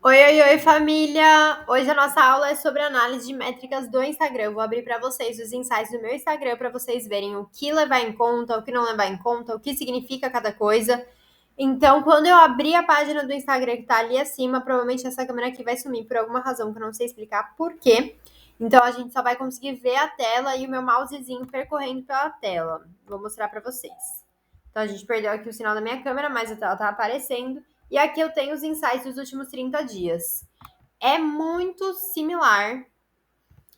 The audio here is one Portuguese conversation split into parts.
Oi, oi, oi, família! Hoje a nossa aula é sobre análise de métricas do Instagram. Eu vou abrir para vocês os insights do meu Instagram para vocês verem o que levar em conta, o que não levar em conta, o que significa cada coisa. Então, quando eu abrir a página do Instagram que tá ali acima, provavelmente essa câmera aqui vai sumir por alguma razão que eu não sei explicar por quê. Então, a gente só vai conseguir ver a tela e o meu mousezinho percorrendo pela tela. Vou mostrar para vocês. Então, a gente perdeu aqui o sinal da minha câmera, mas a tela tá aparecendo. E aqui eu tenho os insights dos últimos 30 dias. É muito similar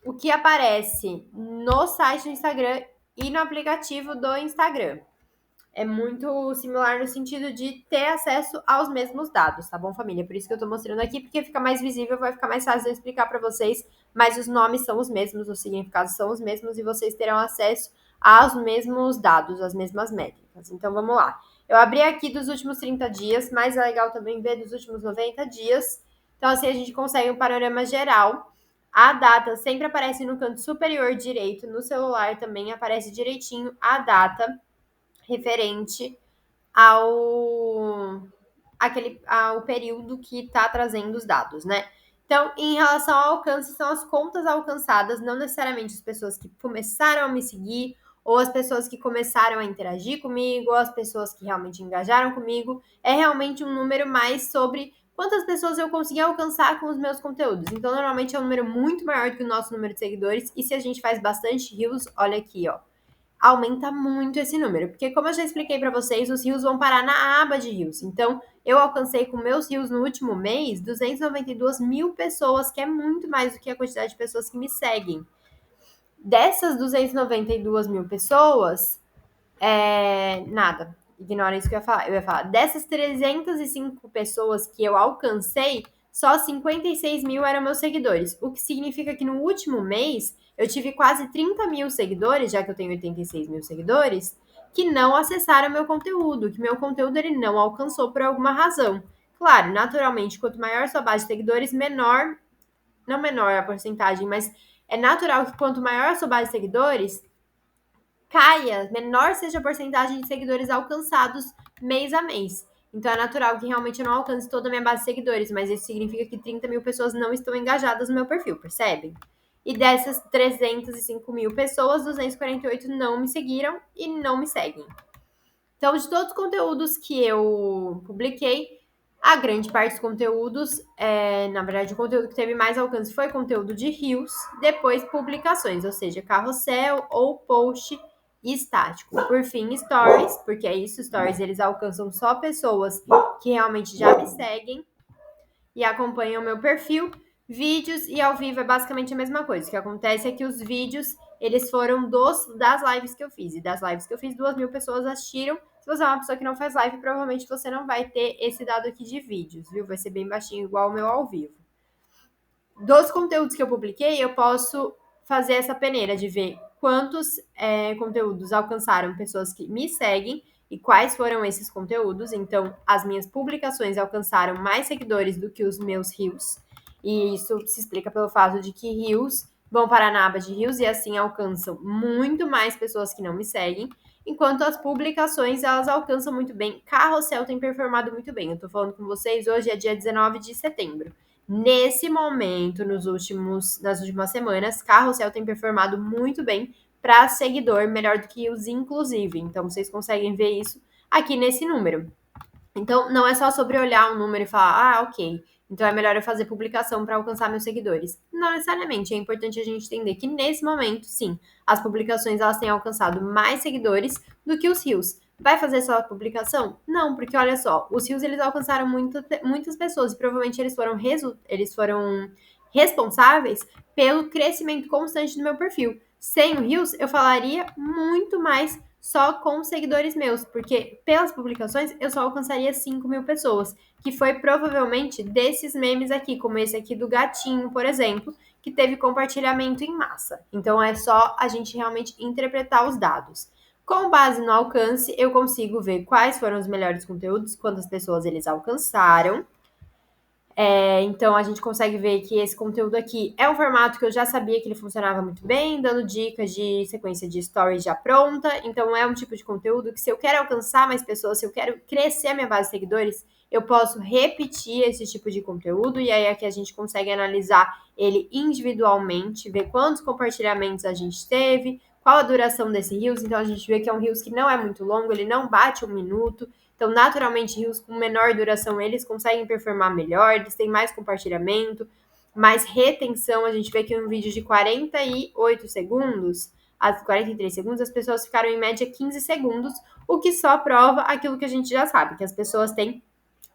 o que aparece no site do Instagram e no aplicativo do Instagram. É muito similar no sentido de ter acesso aos mesmos dados, tá bom, família? Por isso que eu tô mostrando aqui, porque fica mais visível, vai ficar mais fácil de eu explicar para vocês, mas os nomes são os mesmos, os significados são os mesmos e vocês terão acesso aos mesmos dados, às mesmas métricas. Então, vamos lá. Eu abri aqui dos últimos 30 dias, mas é legal também ver dos últimos 90 dias. Então, assim, a gente consegue um panorama geral. A data sempre aparece no canto superior direito, no celular também aparece direitinho a data referente ao período que está trazendo os dados, né? Então, em relação ao alcance, são as contas alcançadas, não necessariamente as pessoas que começaram a me seguir, ou as pessoas que começaram a interagir comigo, ou as pessoas que realmente engajaram comigo. É realmente um número mais sobre quantas pessoas eu consegui alcançar com os meus conteúdos. Então, normalmente é um número muito maior do que o nosso número de seguidores. E se a gente faz bastante reels, olha aqui, ó, aumenta muito esse número, porque como eu já expliquei para vocês, os rios vão parar na aba de rios. Então, eu alcancei com meus rios no último mês 292 mil pessoas, que é muito mais do que a quantidade de pessoas que me seguem. Dessas 292 mil pessoas, nada, ignora isso que eu ia falar. Eu ia falar, dessas 305 pessoas que eu alcancei, só 56 mil eram meus seguidores. O que significa que no último mês eu tive quase 30 mil seguidores, já que eu tenho 86 mil seguidores, que não acessaram meu conteúdo, que meu conteúdo ele não alcançou por alguma razão. Claro, naturalmente, quanto maior sua base de seguidores, menor, não menor a porcentagem, mas é natural que quanto maior a sua base de seguidores, caia, menor seja a porcentagem de seguidores alcançados mês a mês. Então é natural que realmente eu não alcance toda a minha base de seguidores, mas isso significa que 30 mil pessoas não estão engajadas no meu perfil, percebem? E dessas 305 mil pessoas, 248 não me seguiram e não me seguem. Então, de todos os conteúdos que eu publiquei, a grande parte dos conteúdos, na verdade, o conteúdo que teve mais alcance foi conteúdo de Reels, depois publicações, ou seja, carrossel ou post estático. Por fim, stories, porque é isso, stories eles alcançam só pessoas que realmente já me seguem e acompanham o meu perfil. Vídeos e ao vivo é basicamente a mesma coisa. O que acontece é que os vídeos, eles foram das lives que eu fiz. E das lives que eu fiz, 2 mil pessoas assistiram. Se você é uma pessoa que não faz live, provavelmente você não vai ter esse dado aqui de vídeos, viu? Vai ser bem baixinho, igual o meu ao vivo. Dos conteúdos que eu publiquei, eu posso fazer essa peneira de ver quantos conteúdos alcançaram pessoas que me seguem e quais foram esses conteúdos. Então, as minhas publicações alcançaram mais seguidores do que os meus reels. E isso se explica pelo fato de que reels vão parar na aba de reels e assim alcançam muito mais pessoas que não me seguem. Enquanto as publicações, elas alcançam muito bem. Carrossel tem performado muito bem. Eu tô falando com vocês, hoje é dia 19 de setembro. Nesse momento, nas últimas semanas, Carrossel tem performado muito bem para seguidor, melhor do que os inclusive. Então, vocês conseguem ver isso aqui nesse número. Então, não é só sobre olhar um número e falar, ok, então é melhor eu fazer publicação para alcançar meus seguidores. Não necessariamente, é importante a gente entender que nesse momento, sim, as publicações elas têm alcançado mais seguidores do que os reels. Vai fazer só a publicação? Não, porque olha só, os reels eles alcançaram muitas pessoas e provavelmente eles foram responsáveis pelo crescimento constante do meu perfil. Sem o reels, eu falaria muito mais só com seguidores meus, porque pelas publicações eu só alcançaria 5 mil pessoas, que foi provavelmente desses memes aqui, como esse aqui do gatinho, por exemplo, que teve compartilhamento em massa. Então é só a gente realmente interpretar os dados. Com base no alcance, eu consigo ver quais foram os melhores conteúdos, quantas pessoas eles alcançaram. Então, a gente consegue ver que esse conteúdo aqui é um formato que eu já sabia que ele funcionava muito bem, dando dicas de sequência de stories já pronta. Então, é um tipo de conteúdo que se eu quero alcançar mais pessoas, se eu quero crescer a minha base de seguidores, eu posso repetir esse tipo de conteúdo, e aí aqui a gente consegue analisar ele individualmente, ver quantos compartilhamentos a gente teve, qual a duração desse Reels. Então a gente vê que é um Reels que não é muito longo, ele não bate 1 minuto. Então, naturalmente, Reels com menor duração, eles conseguem performar melhor, eles têm mais compartilhamento, mais retenção. A gente vê que um vídeo de 48 segundos, a 43 segundos, as pessoas ficaram em média 15 segundos, o que só prova aquilo que a gente já sabe, que as pessoas têm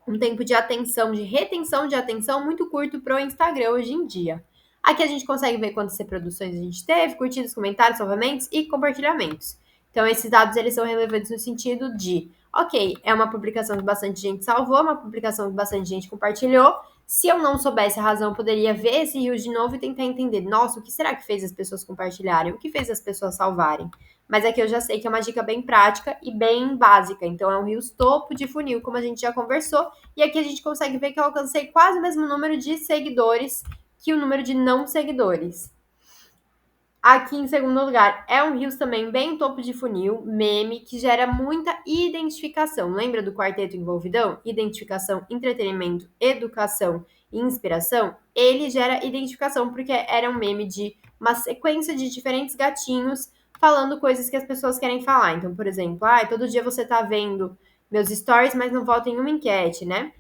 um tempo de atenção, de retenção de atenção muito curto para o Instagram hoje em dia. Aqui a gente consegue ver quantas reproduções a gente teve, curtidas, comentários, salvamentos e compartilhamentos. Então, esses dados eles são relevantes no sentido de, ok, é uma publicação que bastante gente salvou, uma publicação que bastante gente compartilhou. Se eu não soubesse a razão, eu poderia ver esse reel de novo e tentar entender, nossa, o que será que fez as pessoas compartilharem? O que fez as pessoas salvarem? Mas aqui eu já sei que é uma dica bem prática e bem básica. Então, é um Reels topo de funil, como a gente já conversou. E aqui a gente consegue ver que eu alcancei quase o mesmo número de seguidores que o número de não seguidores. Aqui em segundo lugar, é um Reels também bem topo de funil, meme, que gera muita identificação. Lembra do quarteto envolvidão? Identificação, entretenimento, educação e inspiração? Ele gera identificação porque era um meme de uma sequência de diferentes gatinhos falando coisas que as pessoas querem falar. Então, por exemplo, todo dia você tá vendo meus stories, mas não vota em uma enquete, né?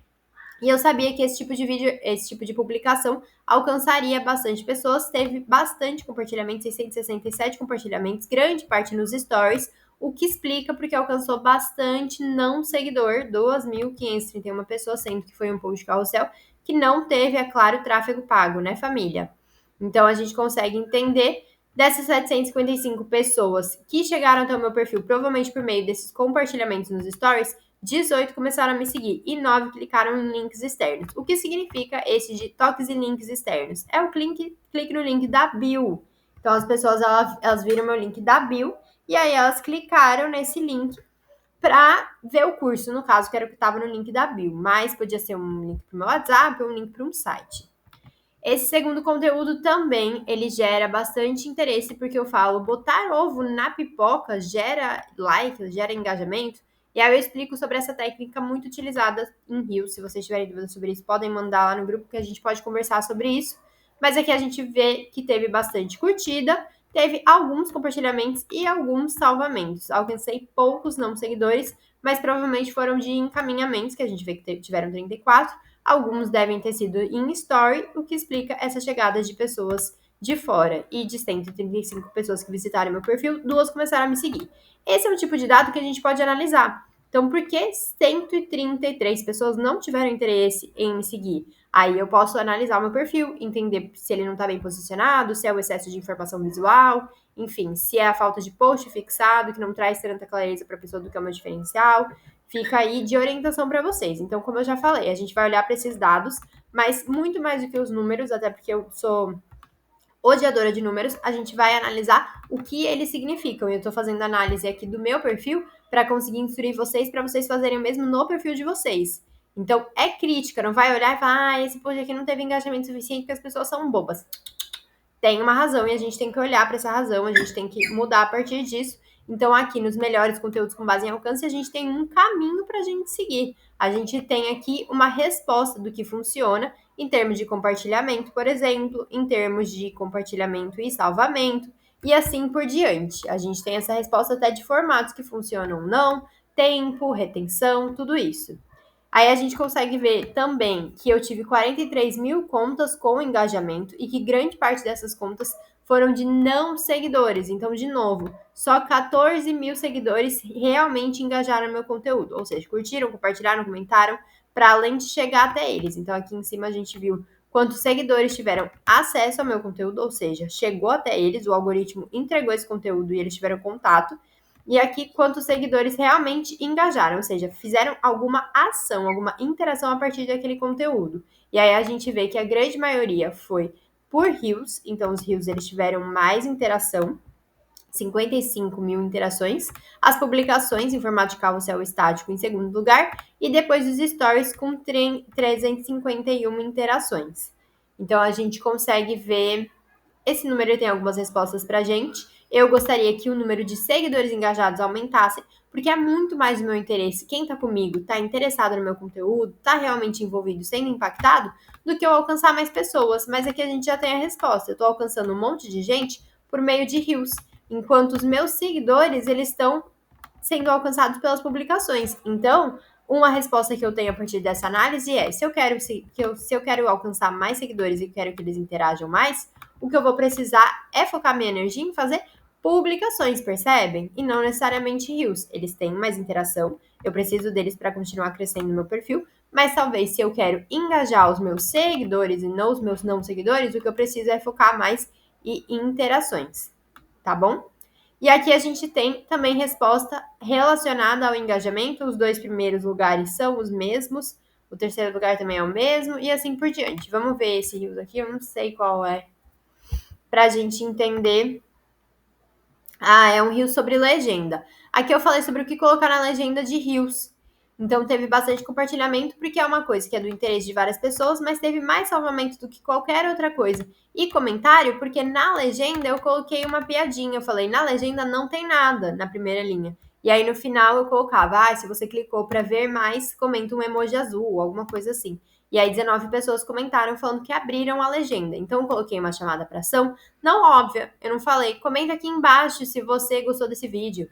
E eu sabia que esse tipo de vídeo, esse tipo de publicação alcançaria bastante pessoas, teve bastante compartilhamento, 667 compartilhamentos, grande parte nos stories, o que explica porque alcançou bastante não seguidor, 2.531 pessoas, sendo que foi um post carrossel que não teve, é claro, tráfego pago, né, família? Então a gente consegue entender dessas 755 pessoas que chegaram até o meu perfil, provavelmente por meio desses compartilhamentos nos stories, 18 começaram a me seguir e 9 clicaram em links externos. O que significa esse de toques e links externos? É o clique no link da bio. Então, as pessoas, elas viram meu link da bio e aí elas clicaram nesse link para ver o curso, no caso, que era o que estava no link da bio. Mas podia ser um link para o meu WhatsApp ou um link para um site. Esse segundo conteúdo também, ele gera bastante interesse, porque eu falo, botar ovo na pipoca gera like, gera engajamento. E aí eu explico sobre essa técnica muito utilizada em Reels. Se vocês tiverem dúvidas sobre isso, podem mandar lá no grupo que a gente pode conversar sobre isso. Mas aqui a gente vê que teve bastante curtida, teve alguns compartilhamentos e alguns salvamentos. Alcancei poucos não seguidores, mas provavelmente foram de encaminhamentos, que a gente vê que tiveram 34. Alguns devem ter sido em story, o que explica essa chegada de pessoas de fora. E de 135 pessoas que visitaram meu perfil, 2 começaram a me seguir. Esse é um tipo de dado que a gente pode analisar. Então, por que 133 pessoas não tiveram interesse em me seguir? Aí eu posso analisar o meu perfil, entender se ele não está bem posicionado, se é o excesso de informação visual, enfim, se é a falta de post fixado, que não traz tanta clareza para a pessoa do que é o meu diferencial. Fica aí de orientação para vocês. Então, como eu já falei, a gente vai olhar para esses dados, mas muito mais do que os números, até porque eu sou odiadora de números, a gente vai analisar o que eles significam. Eu estou fazendo análise aqui do meu perfil para conseguir instruir vocês, para vocês fazerem o mesmo no perfil de vocês. Então, é crítica, não vai olhar e falar, esse post aqui não teve engajamento suficiente porque as pessoas são bobas. Tem uma razão e a gente tem que olhar para essa razão, a gente tem que mudar a partir disso. Então, aqui nos melhores conteúdos com base em alcance, a gente tem um caminho para a gente seguir. A gente tem aqui uma resposta do que funciona em termos de compartilhamento, por exemplo, em termos de compartilhamento e salvamento, e assim por diante. A gente tem essa resposta até de formatos que funcionam ou não, tempo, retenção, tudo isso. Aí a gente consegue ver também que eu tive 43 mil contas com engajamento e que grande parte dessas contas foram de não seguidores. Então, de novo, só 14 mil seguidores realmente engajaram no meu conteúdo. Ou seja, curtiram, compartilharam, comentaram, para além de chegar até eles. Então, aqui em cima a gente viu quantos seguidores tiveram acesso ao meu conteúdo, ou seja, chegou até eles, o algoritmo entregou esse conteúdo e eles tiveram contato. E aqui, quantos seguidores realmente engajaram, ou seja, fizeram alguma ação, alguma interação a partir daquele conteúdo. E aí a gente vê que a grande maioria foi por Reels, então os Reels eles tiveram mais interação, 55 mil interações, as publicações em formato de carrossel estático em segundo lugar, e depois os stories com 351 interações. Então a gente consegue ver, esse número tem algumas respostas pra gente. Eu gostaria que o número de seguidores engajados aumentasse, porque é muito mais do meu interesse. Quem tá comigo tá interessado no meu conteúdo, tá realmente envolvido, sendo impactado, do que eu alcançar mais pessoas. Mas aqui a gente já tem a resposta. Eu tô alcançando um monte de gente por meio de Reels, enquanto os meus seguidores, eles estão sendo alcançados pelas publicações. Então, uma resposta que eu tenho a partir dessa análise é: se eu quero alcançar mais seguidores e quero que eles interajam mais, o que eu vou precisar é focar minha energia em fazer publicações, percebem? E não necessariamente reels. Eles têm mais interação, eu preciso deles para continuar crescendo no meu perfil, mas talvez se eu quero engajar os meus seguidores e não os meus não seguidores, o que eu preciso é focar mais em interações, tá bom? E aqui a gente tem também resposta relacionada ao engajamento. Os 2 primeiros lugares são os mesmos, o terceiro lugar também é o mesmo, e assim por diante. Vamos ver esse rios aqui, eu não sei qual é, pra gente entender. Ah, é um Reels sobre legenda. Aqui eu falei sobre o que colocar na legenda de Reels. Então teve bastante compartilhamento, porque é uma coisa que é do interesse de várias pessoas, mas teve mais salvamento do que qualquer outra coisa. E comentário, porque na legenda eu coloquei uma piadinha. Eu falei, na legenda não tem nada na primeira linha. E aí no final eu colocava, se você clicou para ver mais, comenta um emoji azul, alguma coisa assim. E aí 19 pessoas comentaram falando que abriram a legenda. Então eu coloquei uma chamada para ação não óbvia, eu não falei. Comenta aqui embaixo se você gostou desse vídeo.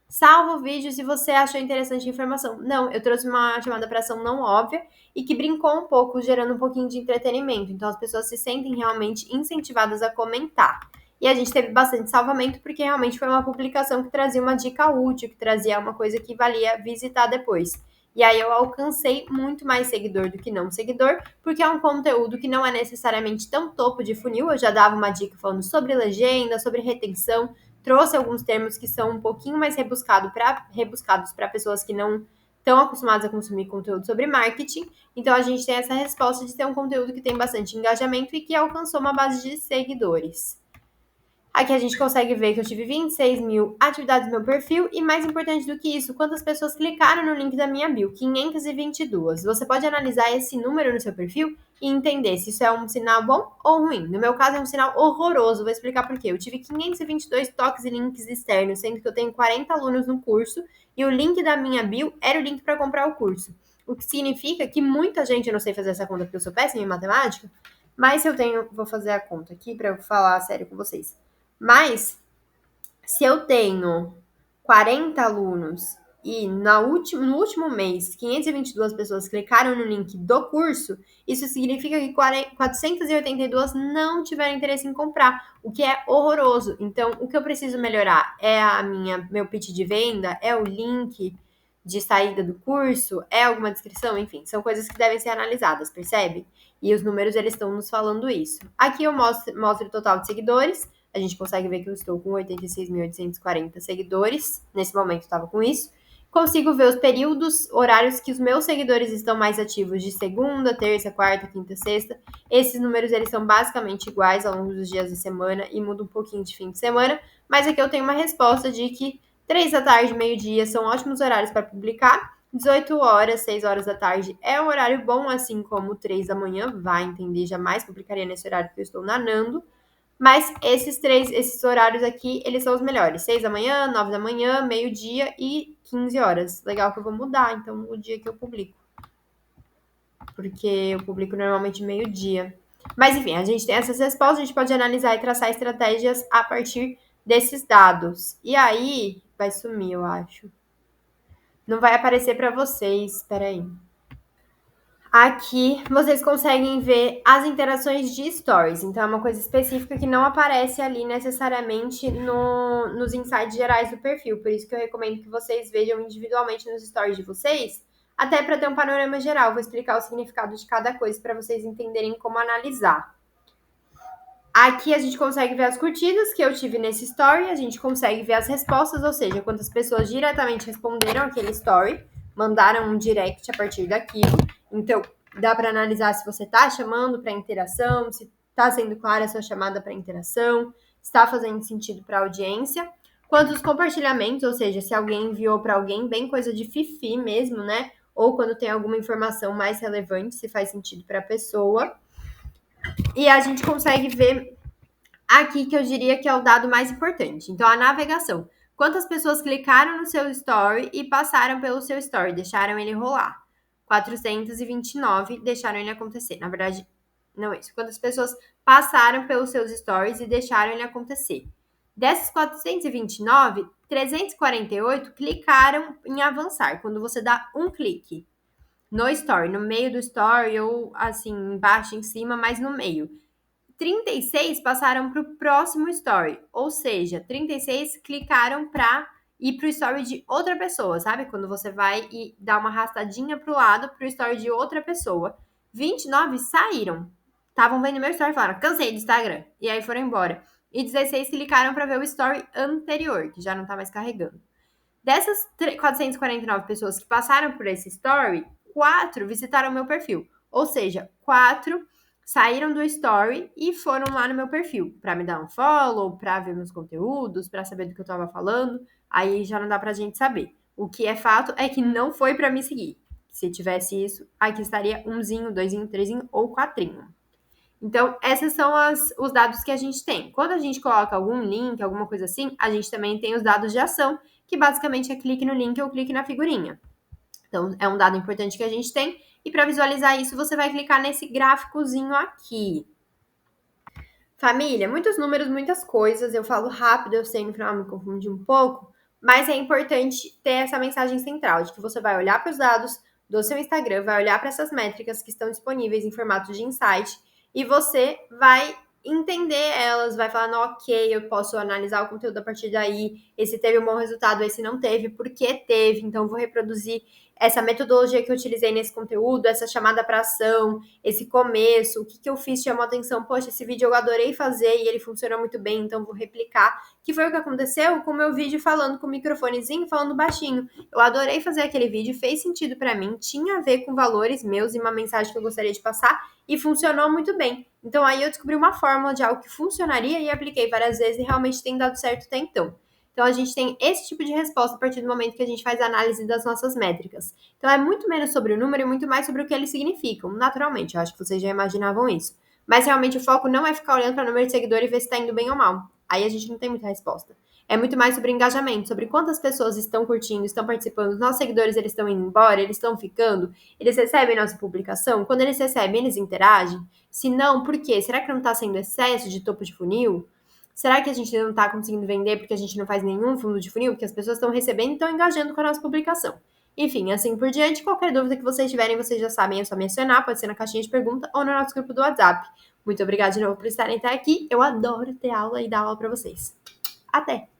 Salva o vídeo se você achou interessante a informação. Não, eu trouxe uma chamada para ação não óbvia e que brincou um pouco, gerando um pouquinho de entretenimento. Então as pessoas se sentem realmente incentivadas a comentar. E a gente teve bastante salvamento porque realmente foi uma publicação que trazia uma dica útil, que trazia uma coisa que valia visitar depois. E aí eu alcancei muito mais seguidor do que não seguidor, porque é um conteúdo que não é necessariamente tão topo de funil. Eu já dava uma dica falando sobre legenda, sobre retenção, trouxe alguns termos que são um pouquinho mais rebuscados para pessoas que não estão acostumadas a consumir conteúdo sobre marketing. Então a gente tem essa resposta de ter um conteúdo que tem bastante engajamento e que alcançou uma base de seguidores. Aqui a gente consegue ver que eu tive 26 mil atividades no meu perfil e, mais importante do que isso, quantas pessoas clicaram no link da minha bio, 522. Você pode analisar esse número no seu perfil e entender se isso é um sinal bom ou ruim. No meu caso é um sinal horroroso, vou explicar por quê. Eu tive 522 toques e links externos, sendo que eu tenho 40 alunos no curso e o link da minha bio era o link para comprar o curso. O que significa que muita gente, eu não sei fazer essa conta porque eu sou péssima em matemática, mas se eu tenho, vou fazer a conta aqui para eu falar sério com vocês. Mas, se eu tenho 40 alunos e no último mês 522 pessoas clicaram no link do curso, isso significa que 482 não tiveram interesse em comprar, o que é horroroso. Então, o que eu preciso melhorar é meu pitch de venda, é o link de saída do curso, é alguma descrição, enfim, são coisas que devem ser analisadas, percebe? E os números, eles estão nos falando isso. Aqui eu mostro o total de seguidores. A gente consegue ver que eu estou com 86.840 seguidores. Nesse momento eu estava com isso. Consigo ver os períodos, horários que os meus seguidores estão mais ativos de segunda, terça, quarta, quinta, sexta. Esses números, eles são basicamente iguais ao longo dos dias da semana e mudam um pouquinho de fim de semana. Mas aqui eu tenho uma resposta de que 3 da tarde, meio-dia são ótimos horários para publicar. 18 horas, 6 horas da tarde é um horário bom, assim como 3 da manhã, vai entender, jamais publicaria nesse horário que eu estou nanando. Mas esses horários aqui, eles são os melhores. 6 da manhã, 9 da manhã, meio-dia e 15 horas. Legal que eu vou mudar, então, o dia que eu publico. Porque eu publico normalmente meio-dia. Mas, enfim, a gente tem essas respostas, a gente pode analisar e traçar estratégias a partir desses dados. E aí, vai sumir, eu acho. Não vai aparecer para vocês, espera aí. Aqui vocês conseguem ver as interações de stories. Então, é uma coisa específica que não aparece ali necessariamente nos insights gerais do perfil. Por isso que eu recomendo que vocês vejam individualmente nos stories de vocês, até para ter um panorama geral. Vou explicar o significado de cada coisa para vocês entenderem como analisar. Aqui a gente consegue ver as curtidas que eu tive nesse story, a gente consegue ver as respostas, ou seja, quantas pessoas diretamente responderam aquele story, mandaram um direct a partir daquilo. Então, dá para analisar se você está chamando para interação, se está sendo clara a sua chamada para interação, está fazendo sentido para a audiência. Quantos compartilhamentos, ou seja, se alguém enviou para alguém, bem coisa de fifi mesmo, né? Ou quando tem alguma informação mais relevante, se faz sentido para a pessoa. E a gente consegue ver aqui que eu diria que é o dado mais importante. Então, a navegação. Quantas pessoas clicaram no seu story e passaram pelo seu story, deixaram ele rolar? 429 deixaram ele acontecer. Na verdade, não é isso. Quantas pessoas passaram pelos seus stories e deixaram ele acontecer? Dessas 429, 348 clicaram em avançar, quando você dá um clique no story, no meio do story ou assim, embaixo, em cima, mas no meio. 36 passaram para o próximo story, ou seja, 36 clicaram para ir para o story de outra pessoa, sabe? Quando você vai e dá uma arrastadinha para o lado para o story de outra pessoa. 29 saíram, estavam vendo meu story e falaram, cansei do Instagram, e aí foram embora. E 16 clicaram para ver o story anterior, que já não tá mais carregando. Dessas 449 pessoas que passaram por esse story, 4 visitaram o meu perfil. Ou seja, 4 saíram do story e foram lá no meu perfil para me dar um follow, para ver meus conteúdos, para saber do que eu tava falando. Aí já não dá pra gente saber. O que é fato é que não foi para me seguir. Se tivesse isso, aqui estaria umzinho, doisinho, trezinho ou quatrinho. Então, esses são os dados que a gente tem. Quando a gente coloca algum link, alguma coisa assim, a gente também tem os dados de ação, que basicamente é clique no link ou clique na figurinha. Então, é um dado importante que a gente tem. E para visualizar isso, você vai clicar nesse gráficozinho aqui. Família, muitos números, muitas coisas. Eu falo rápido, eu sei, no final me confundi um pouco. Mas é importante ter essa mensagem central, de que você vai olhar para os dados do seu Instagram, vai olhar para essas métricas que estão disponíveis em formato de insight e você vai entender elas, vai falar, não, ok, eu posso analisar o conteúdo a partir daí, esse teve um bom resultado, esse não teve, por que teve, então vou reproduzir essa metodologia que eu utilizei nesse conteúdo, essa chamada para ação, esse começo, o que, que eu fiz chamou atenção, poxa, esse vídeo eu adorei fazer e ele funcionou muito bem, então vou replicar, que foi o que aconteceu com o meu vídeo falando com o microfonezinho, falando baixinho. Eu adorei fazer aquele vídeo, fez sentido para mim, tinha a ver com valores meus e uma mensagem que eu gostaria de passar e funcionou muito bem. Então aí eu descobri uma fórmula de algo que funcionaria e apliquei várias vezes e realmente tem dado certo até então. Então, a gente tem esse tipo de resposta a partir do momento que a gente faz a análise das nossas métricas. Então, é muito menos sobre o número e muito mais sobre o que eles significam, naturalmente. Eu acho que vocês já imaginavam isso. Mas, realmente, o foco não é ficar olhando para o número de seguidores e ver se está indo bem ou mal. Aí a gente não tem muita resposta. É muito mais sobre engajamento, sobre quantas pessoas estão curtindo, estão participando. Os nossos seguidores, eles estão indo embora, eles estão ficando, eles recebem nossa publicação. Quando eles recebem, eles interagem. Se não, por quê? Será que não está sendo excesso de topo de funil? Será que a gente não está conseguindo vender porque a gente não faz nenhum fundo de funil? Porque as pessoas estão recebendo e estão engajando com a nossa publicação. Enfim, assim por diante, qualquer dúvida que vocês tiverem, vocês já sabem, é só mencionar, pode ser na caixinha de pergunta ou no nosso grupo do WhatsApp. Muito obrigada de novo por estarem até aqui. Eu adoro ter aula e dar aula para vocês. Até!